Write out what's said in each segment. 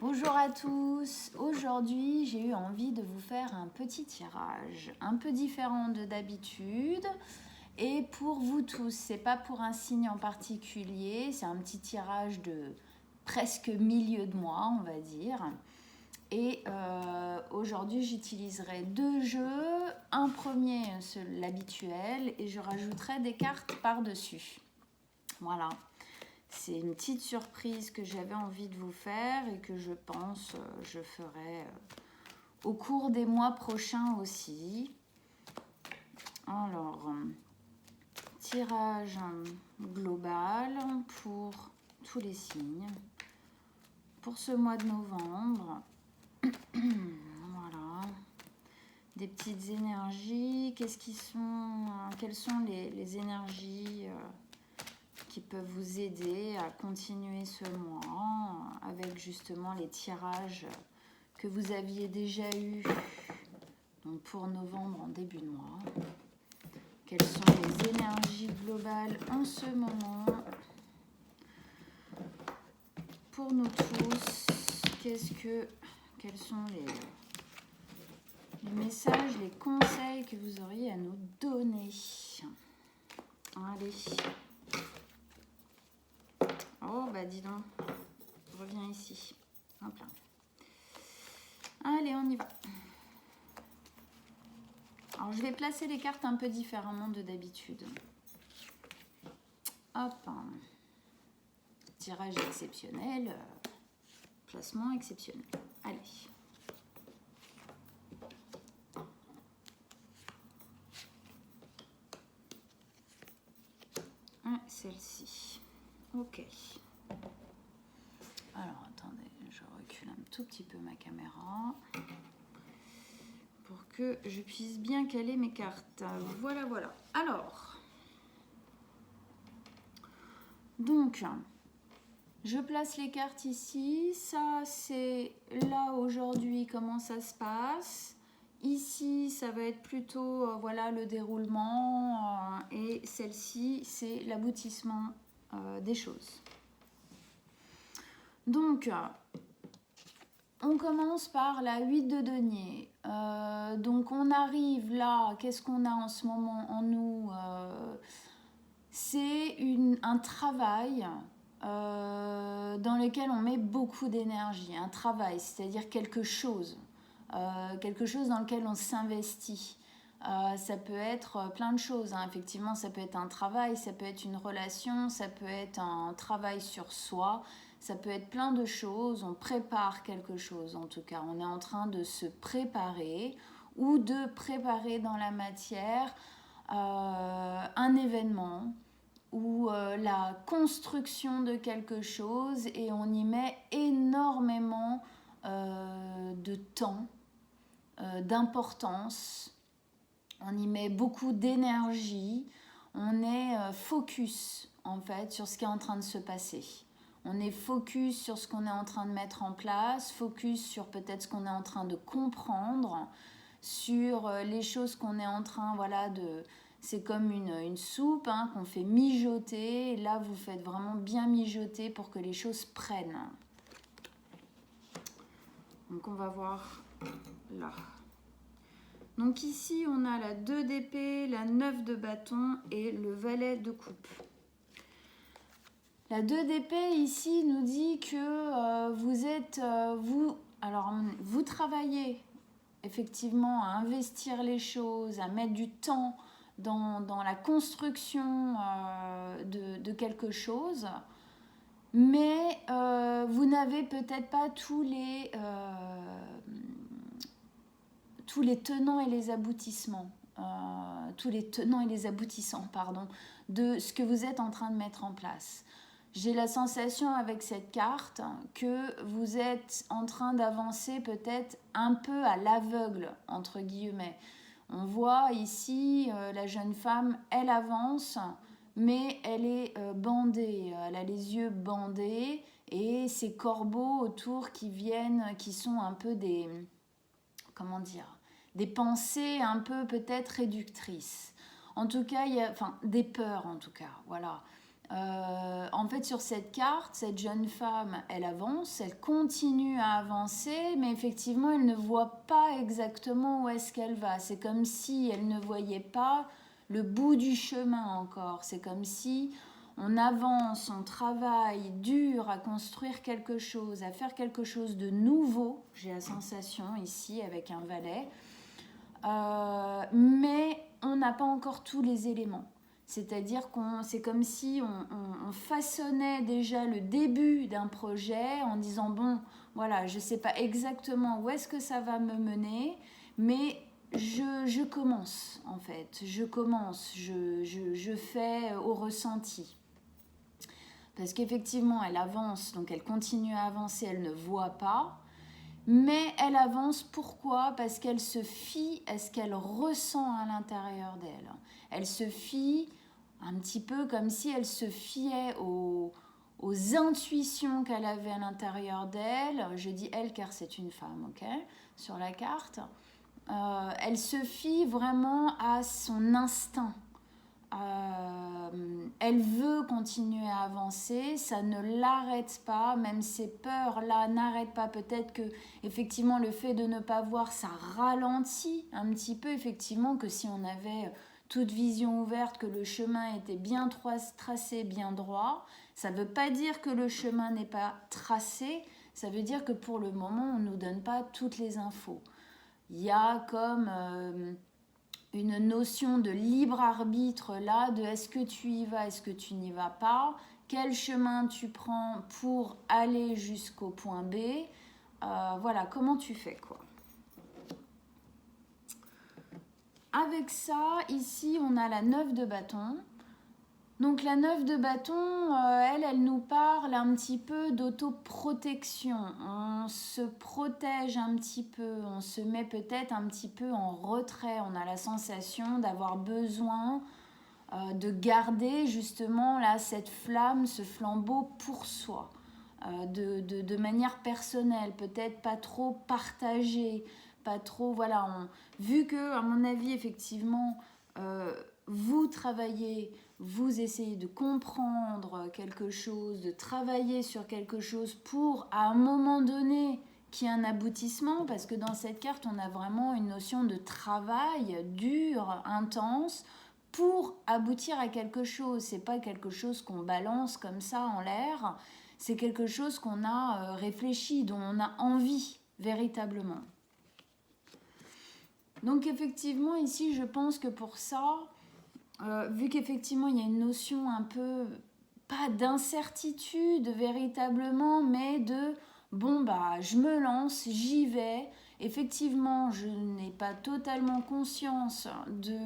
Bonjour à tous, aujourd'hui j'ai eu envie de vous faire un petit tirage un peu différent de d'habitude et pour vous tous, c'est pas pour un signe en particulier, c'est un petit tirage de presque milieu de mois on va dire et aujourd'hui j'utiliserai deux jeux, un premier l'habituel et je rajouterai des cartes par-dessus, voilà. C'est une petite surprise que j'avais envie de vous faire et que je pense je ferai au cours des mois prochains aussi. Alors, tirage global pour tous les signes. Pour ce mois de novembre, voilà, des petites énergies. Quelles sont les énergies qui peuvent vous aider à continuer ce mois avec justement les tirages que vous aviez déjà eu donc pour novembre en début de mois. Quelles sont les énergies globales en ce moment pour nous tous? Quels sont les messages, les conseils que vous auriez à nous donner? Allez. Oh, bah dis donc, reviens ici. Hop là. Allez, on y va. Alors, je vais placer les cartes un peu différemment de d'habitude. Hop. Tirage exceptionnel. Placement exceptionnel. Allez. Celle-ci. Ok. Alors, attendez, je recule un tout petit peu ma caméra pour que je puisse bien caler mes cartes. Voilà, voilà. Alors, donc, je place les cartes ici. Ça, c'est là aujourd'hui comment ça se passe. Ici, ça va être plutôt voilà, le déroulement. Et celle-ci, c'est l'aboutissement des choses. Donc, on commence par la 8 de denier. Donc, on arrive là. Qu'est-ce qu'on a en ce moment en nous? C'est un travail dans lequel on met beaucoup d'énergie. Un travail, c'est-à-dire quelque chose dans lequel on s'investit. Ça peut être plein de choses, hein. Effectivement, ça peut être un travail, ça peut être une relation, ça peut être un travail sur soi, ça peut être plein de choses. On prépare quelque chose, en tout cas. On est en train de se préparer ou de préparer dans la matière un événement ou la construction de quelque chose et on y met énormément de temps, d'importance, on y met beaucoup d'énergie, on est focus en fait sur ce qui est en train de se passer. On est focus sur ce qu'on est en train de mettre en place, focus sur peut-être ce qu'on est en train de comprendre, sur les choses qu'on est en train, voilà, de... C'est comme une soupe hein, qu'on fait mijoter. Et là, vous faites vraiment bien mijoter pour que les choses prennent. Donc, on va voir là. Donc ici, on a la 2 d'épée, la 9 de bâton et le valet de coupe. La 2 d'épée ici nous dit que vous travaillez effectivement à investir les choses, à mettre du temps dans la construction de quelque chose, mais vous n'avez peut-être pas tous les tenants et les aboutissements, tous les tenants et les aboutissants, de ce que vous êtes en train de mettre en place. J'ai la sensation avec cette carte que vous êtes en train d'avancer peut-être un peu à l'aveugle, entre guillemets. On voit ici la jeune femme, elle avance, mais elle est bandée, elle a les yeux bandés et ces corbeaux autour qui sont un peu des pensées un peu peut-être réductrices. En tout cas, des peurs en tout cas, voilà. En fait, sur cette carte, cette jeune femme, elle avance, elle continue à avancer, mais effectivement, elle ne voit pas exactement où est-ce qu'elle va. C'est comme si elle ne voyait pas le bout du chemin encore. C'est comme si on avance, on travaille dur à construire quelque chose, à faire quelque chose de nouveau. J'ai la sensation ici avec un valet. Mais on n'a pas encore tous les éléments. C'est-à-dire c'est comme si on façonnait déjà le début d'un projet en disant bon, voilà, je ne sais pas exactement où est-ce que ça va me mener, mais je commence en fait, je commence, je fais au ressenti. Parce qu'effectivement, elle avance, donc elle continue à avancer, elle ne voit pas. Mais elle avance, pourquoi? Parce qu'elle se fie à ce qu'elle ressent à l'intérieur d'elle. Elle se fie un petit peu comme si elle se fiait aux intuitions qu'elle avait à l'intérieur d'elle. Je dis elle car c'est une femme, ok, sur la carte. Elle se fie vraiment à son instinct. Elle veut continuer à avancer, ça ne l'arrête pas, même ces peurs-là n'arrêtent pas. Peut-être que effectivement le fait de ne pas voir, ça ralentit un petit peu, effectivement, que si on avait toute vision ouverte, que le chemin était bien tracé, bien droit. Ça ne veut pas dire que le chemin n'est pas tracé, ça veut dire que pour le moment, on ne nous donne pas toutes les infos. Il y a comme une notion de libre arbitre là, de est-ce que tu y vas, est-ce que tu n'y vas pas, quel chemin tu prends pour aller jusqu'au point B, voilà, comment tu fais quoi. Avec ça, ici on a la 9 de bâton. Donc la 9 de bâton, elle nous parle un petit peu d'autoprotection. On se protège un petit peu, on se met peut-être un petit peu en retrait. On a la sensation d'avoir besoin de garder justement là cette flamme, ce flambeau pour soi, de manière personnelle, peut-être pas trop partagée, pas trop, voilà. Vu que, à mon avis, effectivement, vous travaillez, vous essayez de comprendre quelque chose, de travailler sur quelque chose pour, à un moment donné, qu'il y ait un aboutissement, parce que dans cette carte, on a vraiment une notion de travail dur, intense, pour aboutir à quelque chose. C'est pas quelque chose qu'on balance comme ça en l'air, c'est quelque chose qu'on a réfléchi, dont on a envie véritablement. Donc effectivement, ici, je pense que pour ça, vu qu'effectivement, il y a une notion un peu, pas d'incertitude véritablement, mais de, bon, bah, je me lance, j'y vais. Effectivement, je n'ai pas totalement conscience de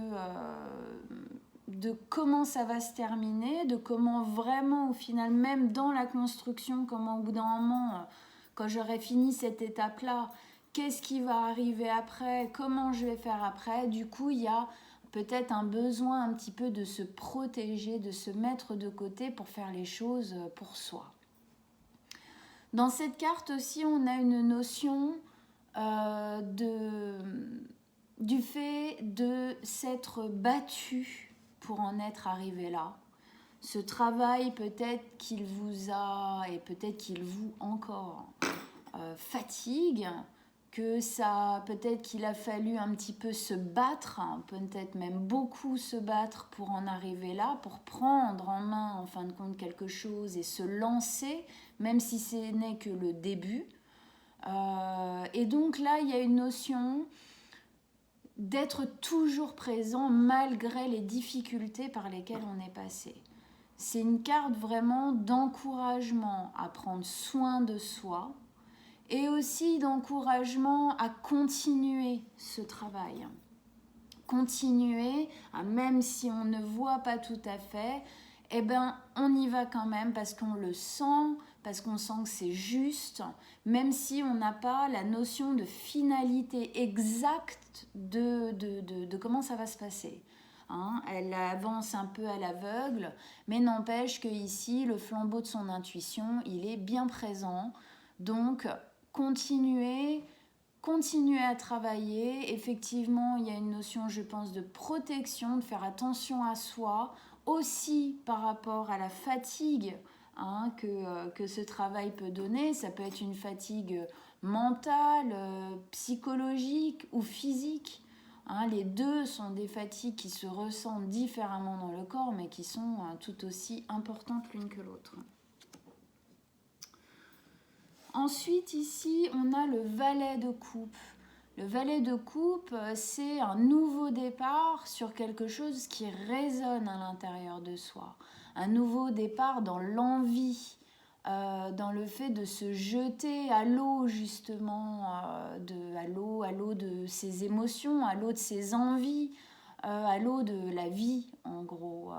comment ça va se terminer, de comment vraiment, au final, même dans la construction, comment au bout d'un moment, quand j'aurai fini cette étape-là, qu'est-ce qui va arriver après, comment je vais faire après. Du coup, il y a peut-être un besoin un petit peu de se protéger, de se mettre de côté pour faire les choses pour soi. Dans cette carte aussi, on a une notion du fait de s'être battu pour en être arrivé là. Ce travail peut-être qu'il vous a, et peut-être qu'il vous encore, fatigue, que ça, peut-être qu'il a fallu un petit peu se battre, peut-être même beaucoup se battre pour en arriver là, pour prendre en main en fin de compte quelque chose et se lancer, même si ce n'est que le début. Et donc là, il y a une notion d'être toujours présent malgré les difficultés par lesquelles on est passé. C'est une carte vraiment d'encouragement à prendre soin de soi et aussi d'encouragement à continuer ce travail. Continuer, même si on ne voit pas tout à fait, eh ben, on y va quand même parce qu'on le sent, parce qu'on sent que c'est juste, même si on n'a pas la notion de finalité exacte de comment ça va se passer. Elle avance un peu à l'aveugle, mais n'empêche qu'ici, le flambeau de son intuition, il est bien présent. Donc, continuer à travailler. Effectivement, il y a une notion, je pense, de protection, de faire attention à soi, aussi par rapport à la fatigue que ce travail peut donner. Ça peut être une fatigue mentale, psychologique ou physique. Les deux sont des fatigues qui se ressentent différemment dans le corps, mais qui sont tout aussi importantes l'une que l'autre. Ensuite, ici, on a le valet de coupe. Le valet de coupe, c'est un nouveau départ sur quelque chose qui résonne à l'intérieur de soi. Un nouveau départ dans l'envie, dans le fait de se jeter à l'eau justement, à l'eau de ses émotions, à l'eau de ses envies, à l'eau de la vie en gros.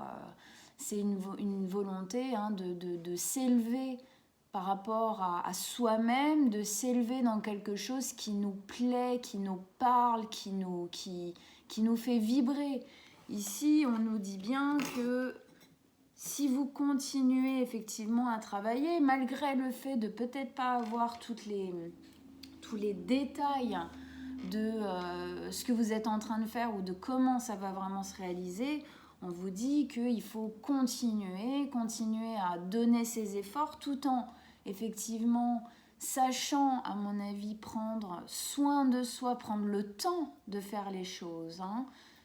C'est une volonté de s'élever par rapport à soi-même, de s'élever dans quelque chose qui nous plaît, qui nous parle, qui nous fait vibrer. Ici, on nous dit bien que si vous continuez effectivement à travailler, malgré le fait de peut-être pas avoir tous les détails de ce que vous êtes en train de faire ou de comment ça va vraiment se réaliser, on vous dit qu'il faut continuer à donner ses efforts tout en effectivement sachant, à mon avis, prendre soin de soi, prendre le temps de faire les choses.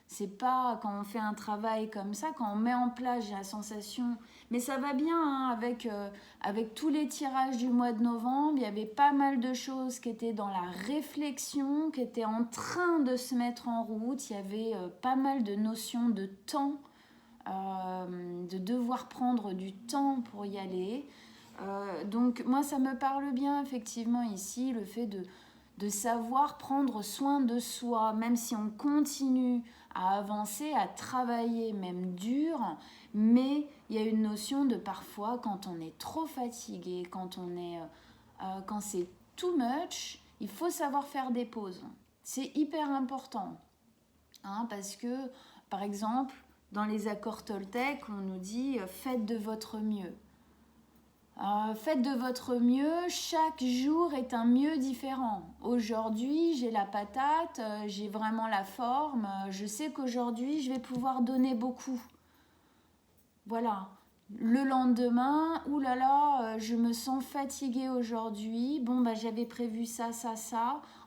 C'est pas quand on fait un travail comme ça, quand on met en place, j'ai la sensation, mais ça va bien avec tous les tirages du mois de novembre, il y avait pas mal de choses qui étaient dans la réflexion, qui étaient en train de se mettre en route, il y avait pas mal de notions de temps, de devoir prendre du temps pour y aller. Donc moi ça me parle bien effectivement ici, le fait de savoir prendre soin de soi, même si on continue à avancer, à travailler même dur, mais il y a une notion de parfois quand on est trop fatigué, quand c'est too much, il faut savoir faire des pauses. C'est hyper important, parce que par exemple dans les accords Toltec on nous dit faites de votre mieux. Faites de votre mieux, chaque jour est un mieux différent. Aujourd'hui, j'ai la patate, j'ai vraiment la forme, je sais qu'aujourd'hui, je vais pouvoir donner beaucoup. Voilà. Le lendemain, oulala, je me sens fatiguée aujourd'hui. Bon, j'avais prévu ça.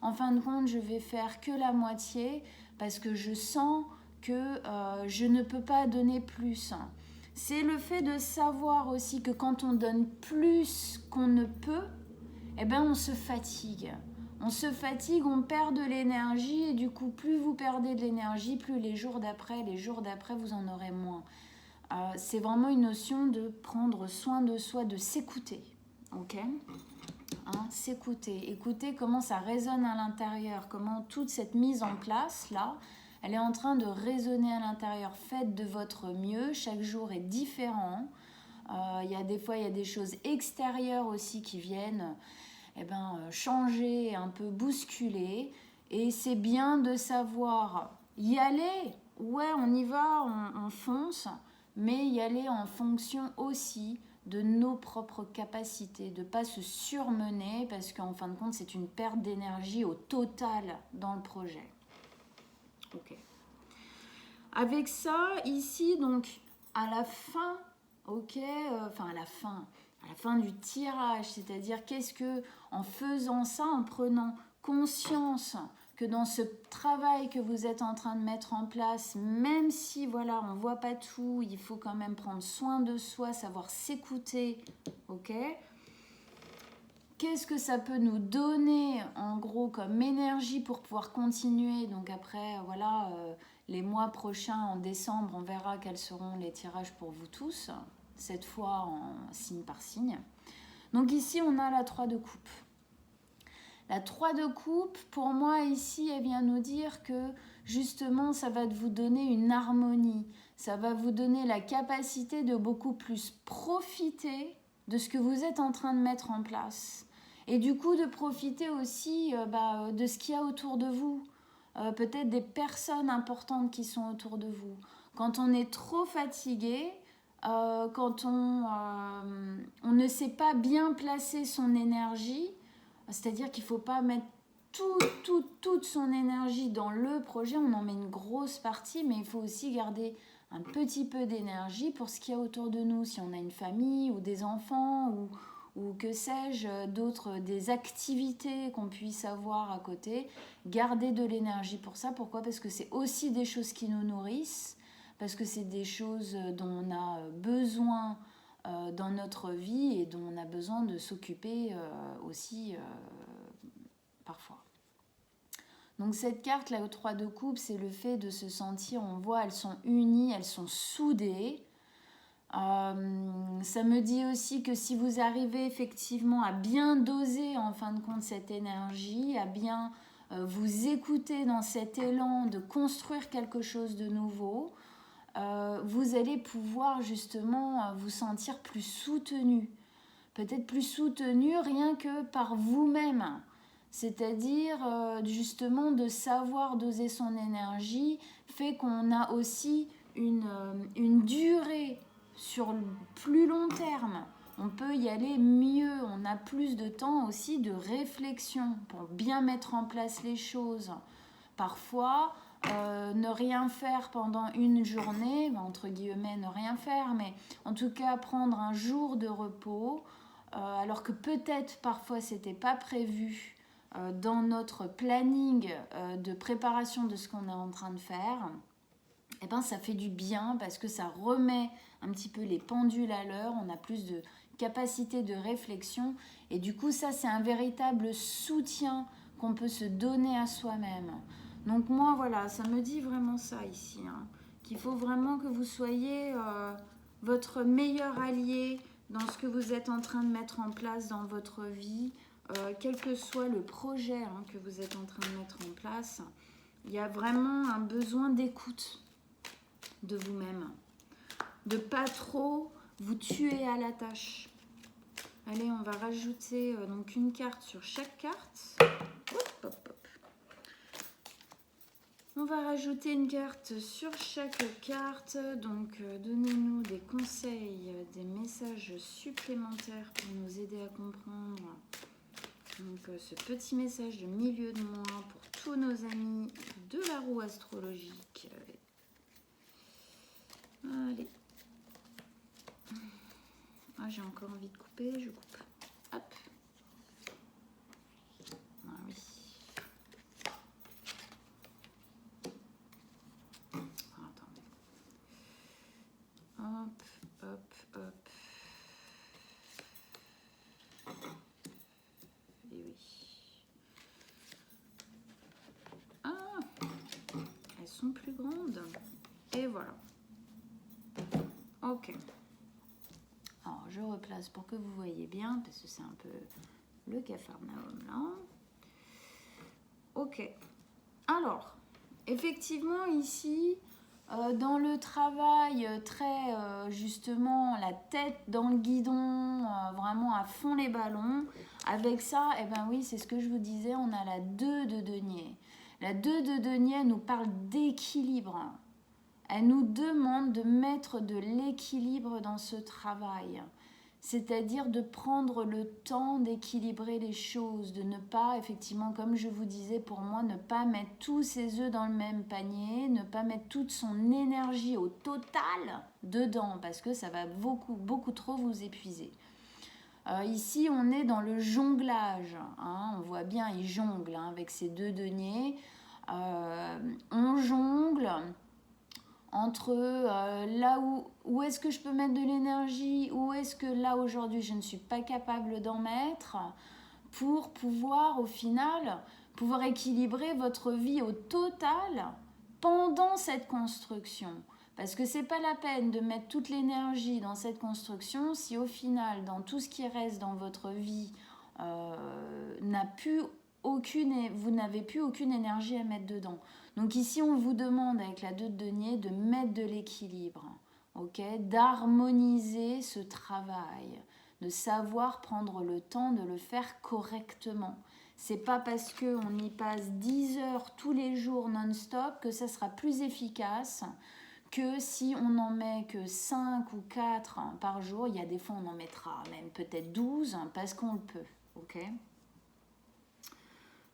En fin de compte, je vais faire que la moitié parce que je sens que je ne peux pas donner plus. C'est le fait de savoir aussi que quand on donne plus qu'on ne peut, on se fatigue. On se fatigue, on perd de l'énergie et du coup, plus vous perdez de l'énergie, plus les jours d'après, vous en aurez moins. C'est vraiment une notion de prendre soin de soi, de s'écouter. Ok ? S'écouter. Écouter comment ça résonne à l'intérieur, comment toute cette mise en place, là, elle est en train de résonner à l'intérieur. Faites de votre mieux. Chaque jour est différent. Des fois, il y a des choses extérieures aussi qui viennent changer, un peu bousculer. Et c'est bien de savoir y aller. Ouais, on y va, on fonce. Mais y aller en fonction aussi de nos propres capacités. De ne pas se surmener parce qu'en fin de compte, c'est une perte d'énergie au total dans le projet. Ok. Avec ça, ici, donc, à la fin, à la fin du tirage, c'est-à-dire qu'est-ce que, en faisant ça, en prenant conscience que dans ce travail que vous êtes en train de mettre en place, même si, voilà, on voit pas tout, il faut quand même prendre soin de soi, savoir s'écouter, ok ? Qu'est-ce que ça peut nous donner en gros comme énergie pour pouvoir continuer? Donc après, les mois prochains, en décembre, on verra quels seront les tirages pour vous tous, cette fois en signe par signe. Donc ici, on a la 3 de coupe. La 3 de coupe, pour moi, ici, elle vient nous dire que justement, ça va vous donner une harmonie. Ça va vous donner la capacité de beaucoup plus profiter de ce que vous êtes en train de mettre en place. Et du coup, de profiter aussi de ce qu'il y a autour de vous. Peut-être des personnes importantes qui sont autour de vous. Quand on est trop fatigué, quand on ne sait pas bien placer son énergie, c'est-à-dire qu'il ne faut pas mettre toute son énergie dans le projet, on en met une grosse partie, mais il faut aussi garder un petit peu d'énergie pour ce qu'il y a autour de nous. Si on a une famille ou des enfants ou que sais-je, d'autres, des activités qu'on puisse avoir à côté, garder de l'énergie pour ça. Pourquoi? Parce que c'est aussi des choses qui nous nourrissent, parce que c'est des choses dont on a besoin dans notre vie et dont on a besoin de s'occuper aussi parfois. Donc cette carte là au 3 de coupe, c'est le fait de se sentir, on voit, elles sont unies, elles sont soudées. Ça me dit aussi que si vous arrivez effectivement à bien doser en fin de compte cette énergie, à bien vous écouter dans cet élan de construire quelque chose de nouveau, vous allez pouvoir justement vous sentir plus soutenu. Peut-être plus soutenu rien que par vous-même. C'est-à-dire justement de savoir doser son énergie fait qu'on a aussi une durée sur le plus long terme. On peut y aller mieux, on a plus de temps aussi de réflexion pour bien mettre en place les choses. Parfois, ne rien faire pendant une journée, entre guillemets ne rien faire, mais en tout cas prendre un jour de repos, alors que peut-être parfois c'était pas prévu dans notre planning de préparation de ce qu'on est en train de faire, et ben ça fait du bien parce que ça remet un petit peu les pendules à l'heure, on a plus de capacité de réflexion et du coup ça c'est un véritable soutien qu'on peut se donner à soi-même. Donc moi voilà, ça me dit vraiment ça ici, hein, qu'il faut vraiment que vous soyez votre meilleur allié dans ce que vous êtes en train de mettre en place dans votre vie, quel que soit le projet que vous êtes en train de mettre en place. Il y a vraiment un besoin d'écoute de vous-même, de pas trop vous tuer à la tâche. Allez, on va rajouter donc une carte sur chaque carte. Hop, hop, hop. On va rajouter une carte sur chaque carte. Donc, donnez-nous des conseils, des messages supplémentaires pour nous aider à comprendre. Donc, ce petit message de milieu de mois pour tous nos amis de la roue astrologique. Allez. Ah, j'ai encore envie de couper, je coupe. Hop. Ah oui. Ah, attendez. Hop, hop, hop. Et oui. Ah, elles sont plus grandes. Et voilà. Ok. Alors, je replace pour que vous voyez bien, parce que c'est un peu le Capharnaüm là. Ok. Alors, effectivement, ici, dans le travail très, justement, la tête dans le guidon, vraiment à fond les ballons, avec ça, eh ben oui, c'est ce que je vous disais, on a la 2 de denier. La 2 de denier, elle nous parle d'équilibre. Elle nous demande de mettre de l'équilibre dans ce travail, c'est-à-dire de prendre le temps d'équilibrer les choses, de ne pas, effectivement, comme je vous disais, pour moi, ne pas mettre tous ses œufs dans le même panier, ne pas mettre toute son énergie au total dedans, parce que ça va beaucoup, beaucoup trop vous épuiser. Ici, on est dans le jonglage, hein, on voit bien, il jongle avec ses 2 deniers. On jongle entre là où est-ce que je peux mettre de l'énergie, où est-ce que là aujourd'hui je ne suis pas capable d'en mettre, pour pouvoir au final pouvoir équilibrer votre vie au total pendant cette construction. Parce que c'est pas la peine de mettre toute l'énergie dans cette construction si au final dans tout ce qui reste dans votre vie vous n'avez plus aucune énergie à mettre dedans. Donc ici, on vous demande avec la 2 de denier de mettre de l'équilibre, okay, d'harmoniser ce travail, de savoir prendre le temps de le faire correctement. C'est pas parce qu'on y passe 10 heures tous les jours non-stop que ça sera plus efficace que si on n'en met que 5 ou 4 par jour. Il y a des fois, on en mettra même peut-être 12 parce qu'on le peut. Ok ?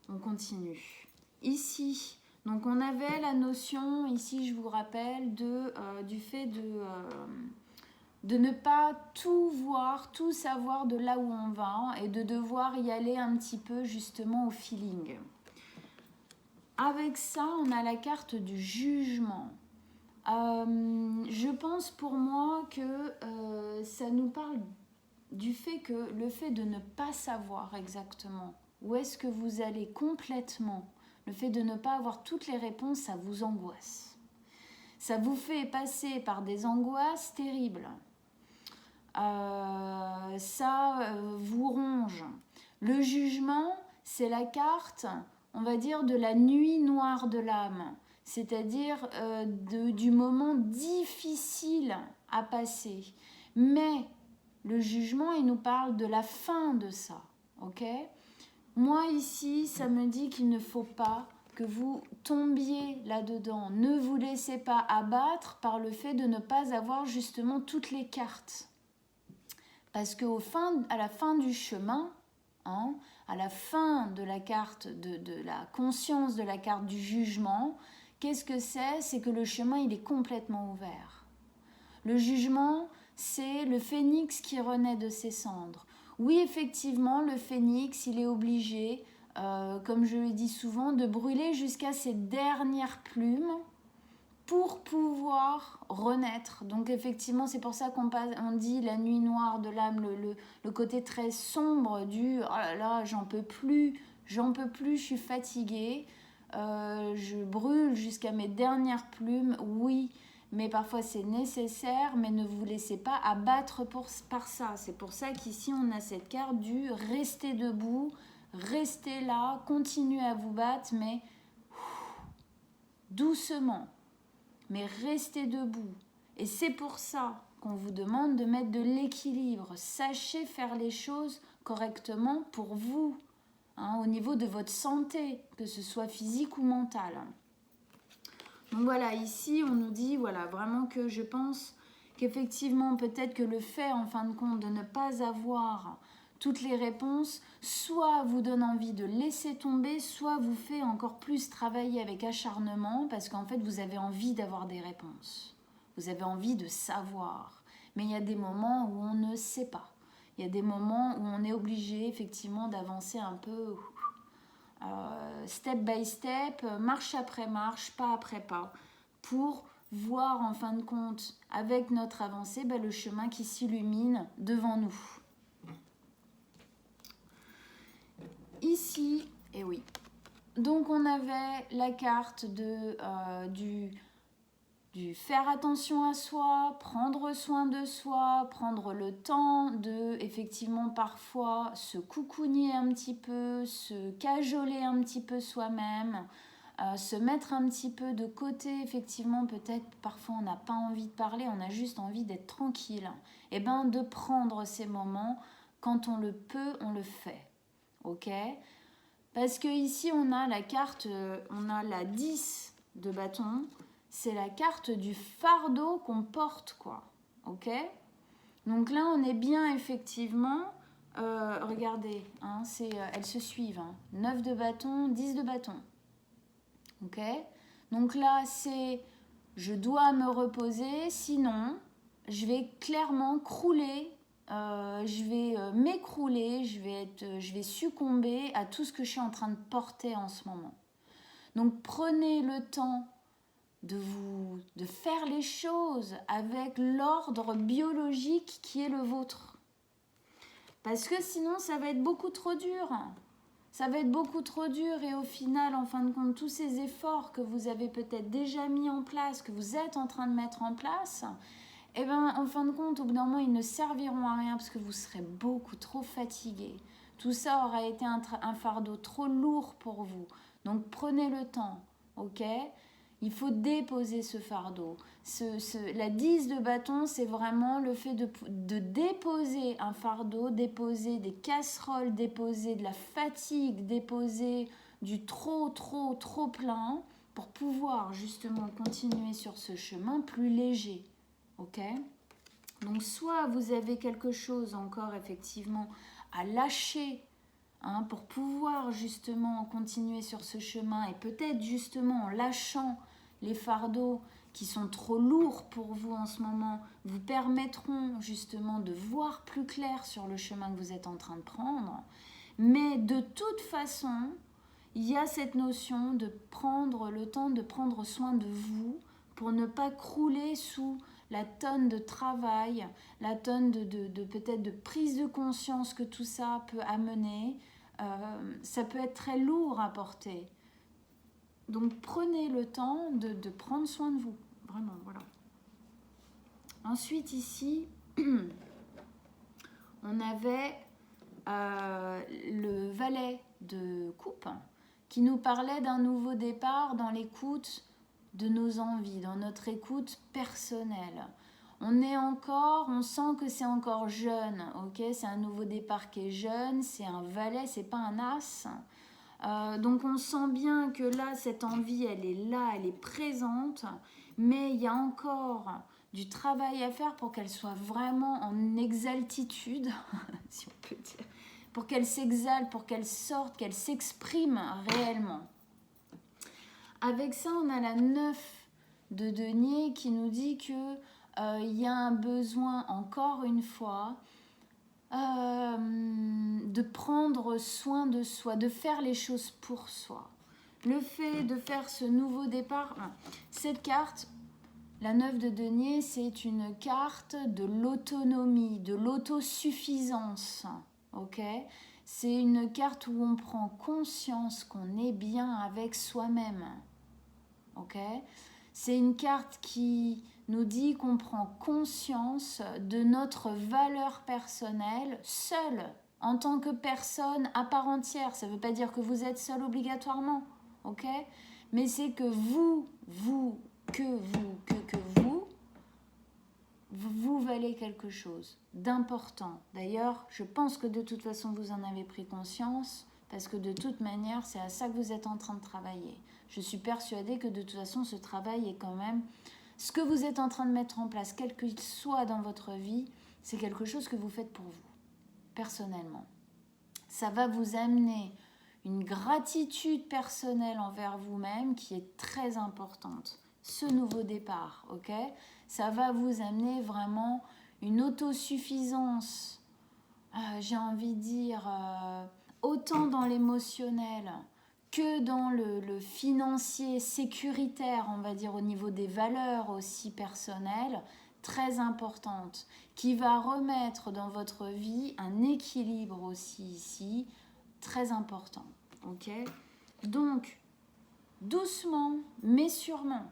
On continue. Ici, Donc on avait la notion, ici je vous rappelle, du fait de ne pas tout voir, tout savoir de là où on va et de devoir y aller un petit peu justement au feeling. Avec ça, on a la carte du jugement. Je pense pour moi que ça nous parle du fait que le fait de ne pas savoir exactement où est-ce que vous allez complètement, le fait de ne pas avoir toutes les réponses, ça vous angoisse. Ça vous fait passer par des angoisses terribles. Ça vous ronge. Le jugement, c'est la carte, on va dire, de la nuit noire de l'âme, c'est-à-dire du moment difficile à passer. Mais le jugement, il nous parle de la fin de ça, ok ? Moi, ici, ça me dit qu'il ne faut pas que vous tombiez là-dedans. Ne vous laissez pas abattre par le fait de ne pas avoir justement toutes les cartes. Parce qu'à la fin du chemin, à la fin de la carte, de la conscience de la carte du jugement, qu'est-ce que c'est ? C'est que le chemin, il est complètement ouvert. Le jugement, c'est le phénix qui renaît de ses cendres. Oui, effectivement, le phénix, il est obligé, comme je le dis souvent, de brûler jusqu'à ses dernières plumes pour pouvoir renaître. Donc effectivement, c'est pour ça qu'on dit la nuit noire de l'âme, le côté très sombre du « oh là là, j'en peux plus, je suis fatiguée, je brûle jusqu'à mes dernières plumes ». Oui, mais parfois c'est nécessaire, mais ne vous laissez pas abattre par ça. C'est pour ça qu'ici on a cette carte du « restez debout », restez là, continuez à vous battre, mais doucement. Mais restez debout. Et c'est pour ça qu'on vous demande de mettre de l'équilibre. Sachez faire les choses correctement pour vous, au niveau de votre santé, que ce soit physique ou mentale. Donc voilà, ici on nous dit, voilà, vraiment que je pense qu'effectivement, peut-être que le fait, en fin de compte, de ne pas avoir toutes les réponses, soit vous donne envie de laisser tomber, soit vous fait encore plus travailler avec acharnement, parce qu'en fait, vous avez envie d'avoir des réponses. Vous avez envie de savoir. Mais il y a des moments où on ne sait pas. Il y a des moments où on est obligé, effectivement, d'avancer un peu step by step, marche après marche, pas après pas, pour voir, en fin de compte, avec notre avancée, le chemin qui s'illumine devant nous. Ici, et oui, donc on avait la carte du faire attention à soi, prendre soin de soi, prendre le temps de, effectivement, parfois se coucougner un petit peu, se cajoler un petit peu soi-même, se mettre un petit peu de côté, effectivement, peut-être parfois on n'a pas envie de parler, on a juste envie d'être tranquille. Et bien de prendre ces moments, quand on le peut, on le fait. Ok ? Parce que ici on a la carte, on a la 10 de bâton, c'est la carte du fardeau qu'on porte, quoi. Ok ? Donc là on est bien effectivement, regardez, elles se suivent, 9 de bâton, 10 de bâton. Ok ? Donc là c'est je dois me reposer, sinon je vais clairement crouler. Je vais m'écrouler, je vais succomber à tout ce que je suis en train de porter en ce moment. Donc prenez le temps de faire les choses avec l'ordre biologique qui est le vôtre. Parce que sinon ça va être beaucoup trop dur. Ça va être beaucoup trop dur et au final, en fin de compte, tous ces efforts que vous avez peut-être déjà mis en place, que vous êtes en train de mettre en place, et bien, en fin de compte, au bout d'un moment, ils ne serviront à rien parce que vous serez beaucoup trop fatigué. Tout ça aura été un fardeau trop lourd pour vous. Donc, prenez le temps, ok ? Il faut déposer ce fardeau. La 10 de bâton, c'est vraiment le fait de déposer un fardeau, déposer des casseroles, déposer de la fatigue, déposer du trop plein pour pouvoir justement continuer sur ce chemin plus léger. Ok ? Donc soit vous avez quelque chose encore effectivement à lâcher hein, pour pouvoir justement continuer sur ce chemin et peut-être justement en lâchant les fardeaux qui sont trop lourds pour vous en ce moment, vous permettront justement de voir plus clair sur le chemin que vous êtes en train de prendre. Mais de toute façon, il y a cette notion de prendre le temps de prendre soin de vous pour ne pas crouler sous la tonne de travail, la tonne de peut-être de prise de conscience que tout ça peut amener. Ça peut être très lourd à porter. Donc prenez le temps de prendre soin de vous. Vraiment, voilà. Ensuite, ici, on avait le valet de coupe qui nous parlait d'un nouveau départ dans l'écoute de nos envies, dans notre écoute personnelle. On sent que c'est encore jeune, ok? C'est un nouveau départ qui est jeune, c'est un valet, c'est pas un as. Donc on sent bien que là, cette envie, elle est présente, mais il y a encore du travail à faire pour qu'elle soit vraiment en exaltitude, si on peut dire, pour qu'elle s'exalte, pour qu'elle sorte, qu'elle s'exprime réellement. Avec ça, on a la 9 de denier qui nous dit que y a un besoin, encore une fois, de prendre soin de soi, de faire les choses pour soi. Le fait de faire ce nouveau départ, cette carte, la 9 de denier, c'est une carte de l'autonomie, de l'autosuffisance, ok ? C'est une carte où on prend conscience qu'on est bien avec soi-même, ok ? C'est une carte qui nous dit qu'on prend conscience de notre valeur personnelle seule, en tant que personne à part entière. Ça ne veut pas dire que vous êtes seul obligatoirement, ok ? Mais c'est que vous valez quelque chose d'important. D'ailleurs, je pense que de toute façon, vous en avez pris conscience, parce que de toute manière, c'est à ça que vous êtes en train de travailler. Je suis persuadée que de toute façon, ce travail est quand même... Ce que vous êtes en train de mettre en place, quel qu'il soit dans votre vie, c'est quelque chose que vous faites pour vous, personnellement. Ça va vous amener une gratitude personnelle envers vous-même qui est très importante. Ce nouveau départ, ok ? Ça va vous amener vraiment une autosuffisance, j'ai envie de dire, autant dans l'émotionnel que dans le financier, sécuritaire, on va dire, au niveau des valeurs aussi personnelles, très importante, qui va remettre dans votre vie un équilibre aussi ici, très important, ok ? Donc, doucement, mais sûrement,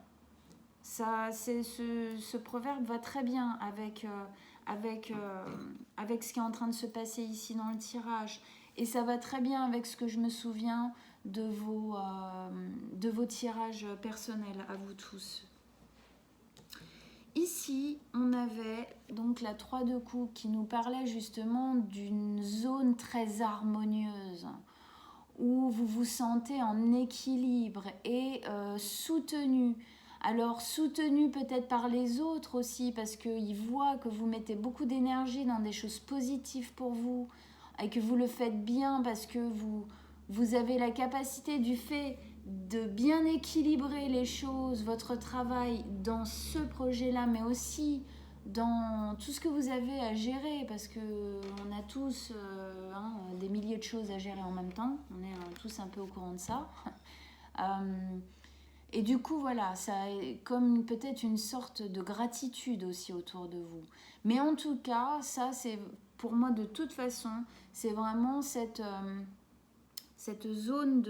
ça, ce proverbe va très bien avec ce qui est en train de se passer ici dans le tirage. Et ça va très bien avec ce que je me souviens de vos tirages personnels à vous tous. Ici, on avait donc la 3 de coupe qui nous parlait justement d'une zone très harmonieuse où vous vous sentez en équilibre et soutenu. Alors soutenu peut-être par les autres aussi parce qu'ils voient que vous mettez beaucoup d'énergie dans des choses positives pour vous et que vous le faites bien parce que vous avez la capacité du fait de bien équilibrer les choses, votre travail dans ce projet-là, mais aussi dans tout ce que vous avez à gérer, parce qu'on a tous des milliers de choses à gérer en même temps, on est tous un peu au courant de ça. Et du coup, voilà, ça a comme peut-être une sorte de gratitude aussi autour de vous. Mais en tout cas, ça, c'est pour moi, de toute façon, c'est vraiment cette zone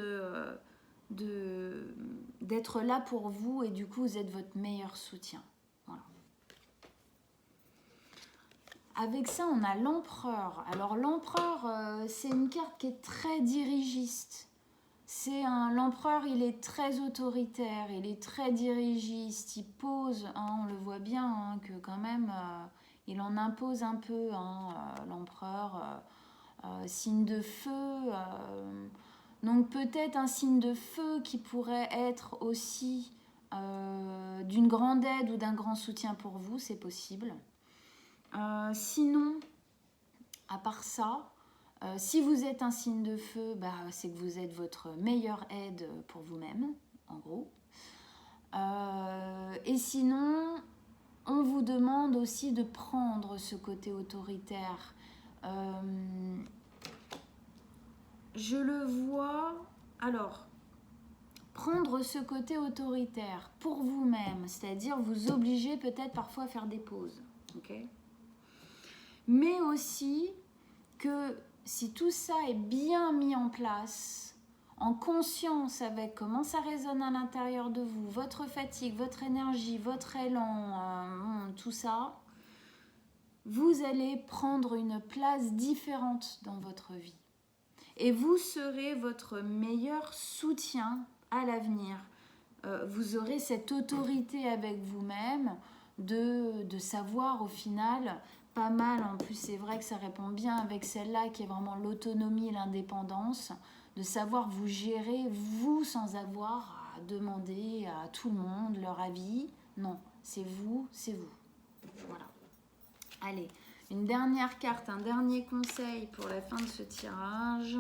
d'être là pour vous et du coup, vous êtes votre meilleur soutien. Voilà. Avec ça, on a l'empereur. Alors, l'empereur, c'est une carte qui est très dirigiste. L'empereur, il est très autoritaire, il est très dirigiste, il pose, on le voit bien, que quand même, il en impose un peu, l'empereur, signe de feu, donc peut-être un signe de feu qui pourrait être aussi d'une grande aide ou d'un grand soutien pour vous, c'est possible. Sinon, à part ça, Si vous êtes un signe de feu, bah, c'est que vous êtes votre meilleure aide pour vous-même, en gros. Et sinon, on vous demande aussi de prendre ce côté autoritaire. Je le vois... Alors, prendre ce côté autoritaire pour vous-même, c'est-à-dire vous obliger peut-être parfois à faire des pauses. Okay, mais aussi que si tout ça est bien mis en place, en conscience avec comment ça résonne à l'intérieur de vous, votre fatigue, votre énergie, votre élan, tout ça, vous allez prendre une place différente dans votre vie. Et vous serez votre meilleur soutien à l'avenir. Vous aurez cette autorité avec vous-même de savoir au final pas mal. En plus, c'est vrai que ça répond bien avec celle-là qui est vraiment l'autonomie et l'indépendance, de savoir vous gérer, vous, sans avoir à demander à tout le monde leur avis. Non, c'est vous, c'est vous. Voilà. Allez, une dernière carte, un dernier conseil pour la fin de ce tirage.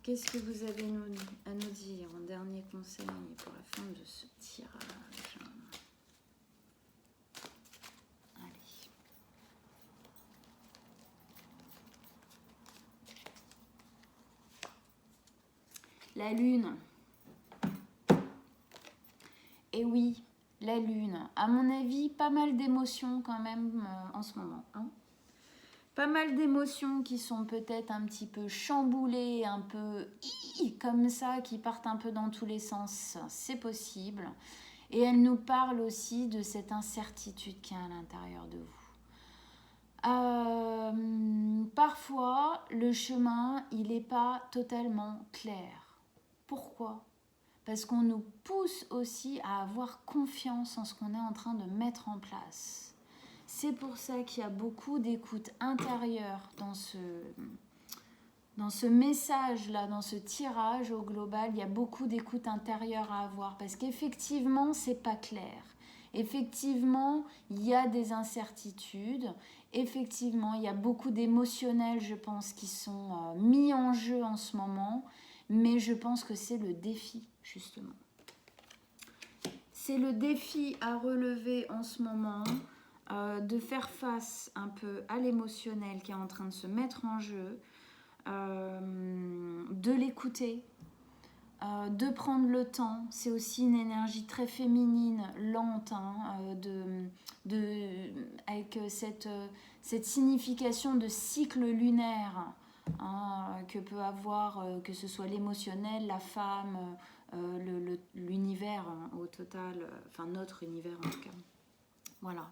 Qu'est-ce que vous avez à nous dire en dernier conseil pour la fin de ce tirage? Allez. La lune. Et oui, la lune. À mon avis, pas mal d'émotions quand même en ce moment. Hein, pas mal d'émotions qui sont peut-être un petit peu chamboulées, un peu comme ça, qui partent un peu dans tous les sens. C'est possible. Et elle nous parle aussi de cette incertitude qu'il y a à l'intérieur de vous. Parfois, le chemin, il n'est pas totalement clair. Pourquoi ? Parce qu'on nous pousse aussi à avoir confiance en ce qu'on est en train de mettre en place. C'est pour ça qu'il y a beaucoup d'écoute intérieure dans ce message-là, dans ce tirage au global. Il y a beaucoup d'écoute intérieure à avoir parce qu'effectivement, c'est pas clair. Effectivement, il y a des incertitudes. Effectivement, il y a beaucoup d'émotionnels, je pense, qui sont mis en jeu en ce moment. Mais je pense que c'est le défi, justement. C'est le défi à relever en ce moment, de faire face un peu à l'émotionnel qui est en train de se mettre en jeu, de l'écouter, de prendre le temps. C'est aussi une énergie très féminine, lente, avec cette signification de cycle lunaire, que peut avoir, que ce soit l'émotionnel, la femme, l'univers au total, enfin notre univers en tout cas. Voilà.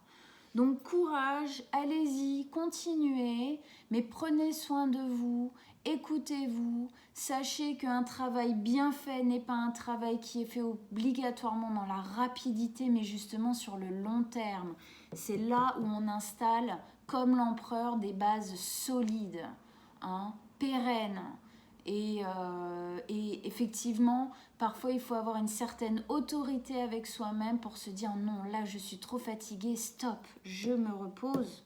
Donc courage, allez-y, continuez, mais prenez soin de vous, écoutez-vous, sachez qu'un travail bien fait n'est pas un travail qui est fait obligatoirement dans la rapidité, mais justement sur le long terme. C'est là où on installe, comme l'empereur, des bases solides, pérennes. Et effectivement, parfois il faut avoir une certaine autorité avec soi-même pour se dire non, là je suis trop fatiguée, stop, je me repose.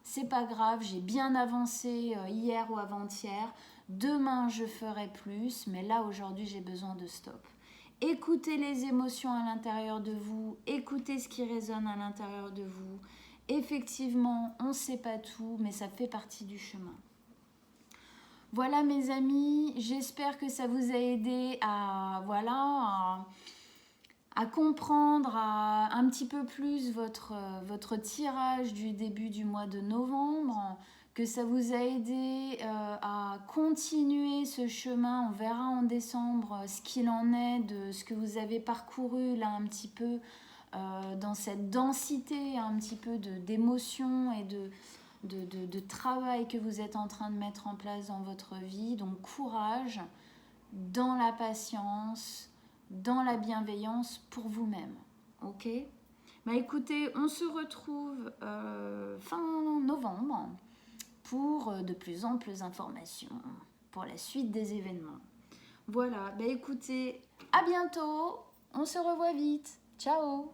C'est pas grave, j'ai bien avancé hier ou avant-hier, demain je ferai plus, mais là aujourd'hui j'ai besoin de stop. Écoutez les émotions à l'intérieur de vous, écoutez ce qui résonne à l'intérieur de vous. Effectivement, on ne sait pas tout, mais ça fait partie du chemin. Voilà mes amis, j'espère que ça vous a aidé à comprendre un petit peu plus votre tirage du début du mois de novembre, que ça vous a aidé à continuer ce chemin. On verra en décembre ce qu'il en est de ce que vous avez parcouru là un petit peu dans cette densité un petit peu d'émotions et de travail que vous êtes en train de mettre en place dans votre vie. Donc courage, dans la patience, dans la bienveillance pour vous-même. Ok ? Bah écoutez, on se retrouve fin novembre pour de plus amples informations pour la suite des événements. Voilà, bah écoutez, à bientôt, on se revoit vite. Ciao!